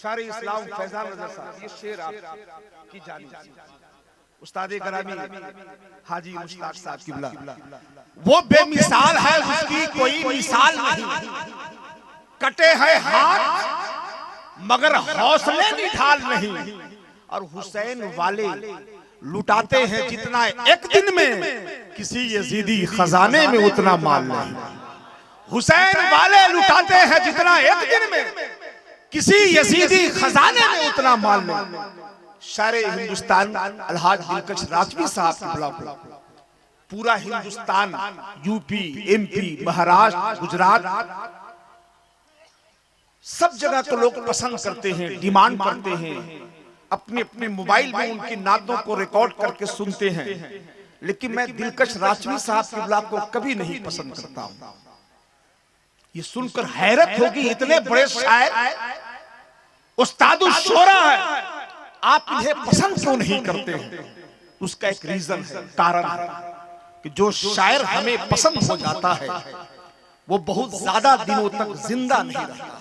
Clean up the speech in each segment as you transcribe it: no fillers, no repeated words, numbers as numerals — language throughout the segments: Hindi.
शारे इस्लाम फैजान रज़ा साहब, ये शेर आपकी जानी उस्ताद करामी हाजी मुश्ताक साहब किबला, वो बेमिसाल है उसकी कोई मिसाल नहीं, कटे हैं हाथ मगर हौसले निढाल नहीं, और हुसैन वाले लुटाते हैं जितना एक दिन में किसी यजीदी खजाने में उतना माल नहीं। हुसैन वाले लुटाते हैं जितना एक दिन में किसी यजीदी खजाने में उतना माल नहीं। सारे हिंदुस्तान अलहाज दिलकश राजवी साहब के बुला पूरा हिंदुस्तान, यूपी, एमपी, महाराष्ट्र, गुजरात, सब जगह के लोग पसंद करते हैं, डिमांड करते हैं, अपने अपने मोबाइल में उनकी नातों को रिकॉर्ड करके सुनते हैं। लेकिन मैं दिलकश राजवी साहब के बुला को कभी नहीं पसंद करता हूं। ये सुनकर हैरत होगी, इतने बड़े शायर उस्तादुल शोरा है, आप इन्हें पसंद क्यों नहीं करते हैं? उसका एक रीजन है, कारण है कि जो शायर हमें पसंद हो जाता है वो बहुत ज्यादा दिनों तक जिंदा नहीं रहता।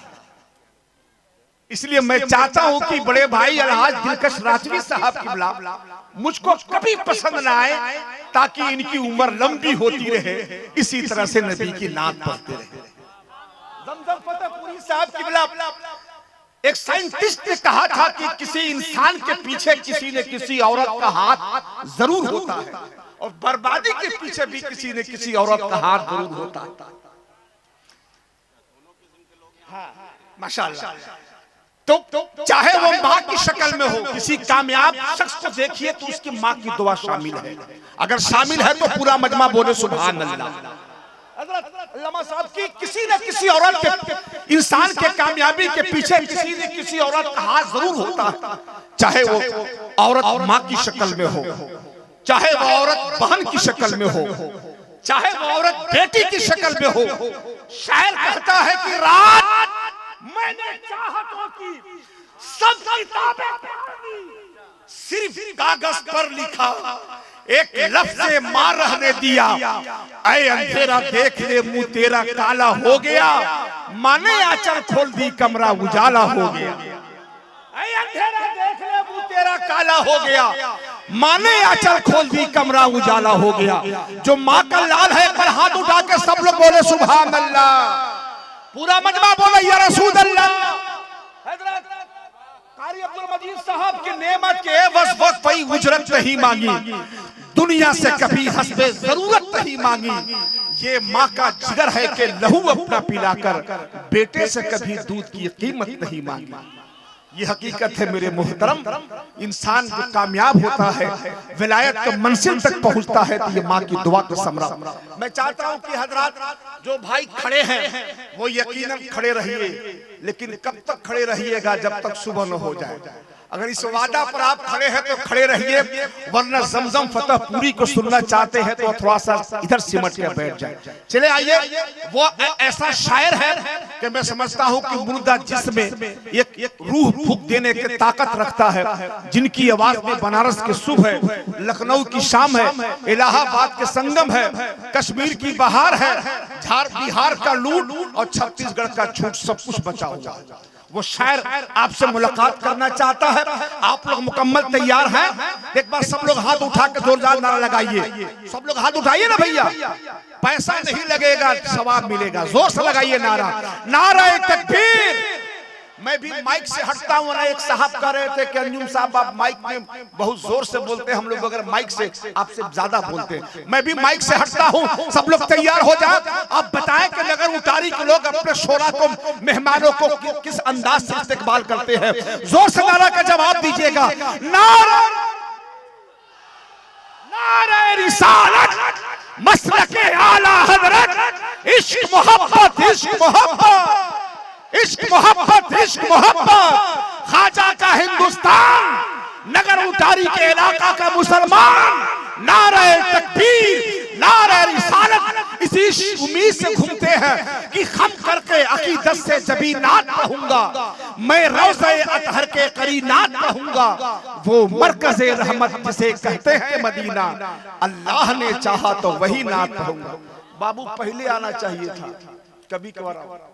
इसलिए मैं चाहता हूं कि बड़े भाई अलहाज दिलकश राजवी साहब की बुला मुझको कभी पसंद ना आए, ताकि इनकी उम्र लंबी होती रहे, इसी तरह से नबी की नात पढ़ते रहे। जमजम फतेहपुरी साहब की बुला, एक साइंटिस्ट ने कहा था कि किसी इंसान के पीछे किसी न किसी औरत का हाथ जरूर होता है, और बर्बादी के पीछे भी किसी न किसी औरत का हाथ जरूर होता है। माशाअल्लाह। तो चाहे वो माँ की शक्ल में हो, किसी कामयाब शख्स को देखिए तो उसकी माँ की दुआ शामिल है, अगर शामिल है तो पूरा मजमा बोले सुभान अल्लाह। अल्लामा साहब की किसी न किसी औरत के, इंसान के कामयाबी के पीछे किसी न किसी औरत का हाथ जरूर होता है, चाहे वो औरत माँ की शक्ल में हो, चाहे वो औरत बहन की शक्ल में हो, चाहे वो औरत बेटी की शक्ल में हो। शायर कहता है कि रात मैंने चाहतों की सब किताबें पढ़ी, सिर्फ कागज पर लिखा एक लफ्ज़ मां रहने दिया, ऐ अंधेरा देख ले मुंह तेरा काला हो गया, माने आंचल खोल दी कमरा उजाला हो गया। ऐ अंधेरा देख ले मुंह तेरा काला हो गया, माने आंचल खोल दी कमरा उजाला हो गया। जो माँ का लाल है, पर हाथ उठा के सब लोग बोले सुभान अल्लाह, पूरा मजमा बोले या रसूल अल्लाह। हजरत कारी अब्दुल मजीद साहब की नेमत के एवज़ वक्त कोई उजरत नहीं मांगी, दुनिया से कभी हस्बे जरूरत नहीं मांगी। ये माँ का जिगर है कि लहू अपना पिलाकर बेटे से कभी दूध की कीमत नहीं मांगी। ये हकीकत है मेरे मोहतरम। इंसान जो कामयाब होता है, विलायत के मंजिल तक पहुंचता है, तो ये माँ की दुआ का समरा। मैं चाहता हूँ कि हजरात जो भाई खड़े हैं वो यकीनन खड़े रहिए, लेकिन कब तक खड़े रहिएगा? जब तक सुबह न हो जाए। अगर इस वादा पर आप खड़े हैं तो खड़े रहिए, वरना जमजम फतेहपुरी को सुनना चाहते हैं तो थोड़ा सा इधर सिमट के बैठ जाए। चले आइए, वो ऐसा शायर है कि मैं समझता हूं कि मुर्दा जिसमें एक रूह फूंक देने की ताकत रखता है, जिनकी आवाज में बनारस के सुबह है, लखनऊ की शाम है, इलाहाबाद के संगम है, कश्मीर की बहार है, बिहार का लूट और छत्तीसगढ़ का छूट सब कुछ बचा हुआ है। वो शायर आपसे मुलाकात करना चाहता है। आप लोग मुकम्मल तैयार हैं? एक बार सब लोग हाथ उठा के जोरदार नारा लगाइए। सब लोग हाथ उठाइए ना भैया, पैसा नहीं लगेगा, सवाब मिलेगा। जोर से लगाइए नारा, नारा तकबीर। मैं भी माइक से हटता हूँ ना, एक साहब कह रहे थे कि अंजुम साहब आप माइक में बहुत जोर से बोलते हैं, हम लोग अगर माइक से आपसे ज्यादा बोलते हैं। मैं भी माइक से हटता हूँ। सब लोग तैयार हो जाए, आप बताएं कि नगर उतारी के लोग अपने शोरा को, मेहमानों को किस अंदाज से इस्तेकबाल करते हैं। जोर से नारा का जवाब दीजिएगा। नारा, नारा रिसालत, मसलके आला हजरत, इश्क मोहब्बत, इश्क मोहब्बत, इश्क मोहब्बत, इश्क मोहब्बत। ख्वाजा का हिंदुस्तान, नगर उतारी के इलाका का मुसलमान, नारे तकबीर, नारे रिसालत, इसी उम्मीद से घूमते हैं कि खम करके अकीदत से जबी नात कहूंगा, मैं रोज़े अतहर के करीनात कहूंगा, वो मरकज़े रहमत जिसे कहते हैं मदीना, अल्लाह ने चाहा तो वही नात कहूंगा। बाबू पहले आना चाहिए था, कभी कभार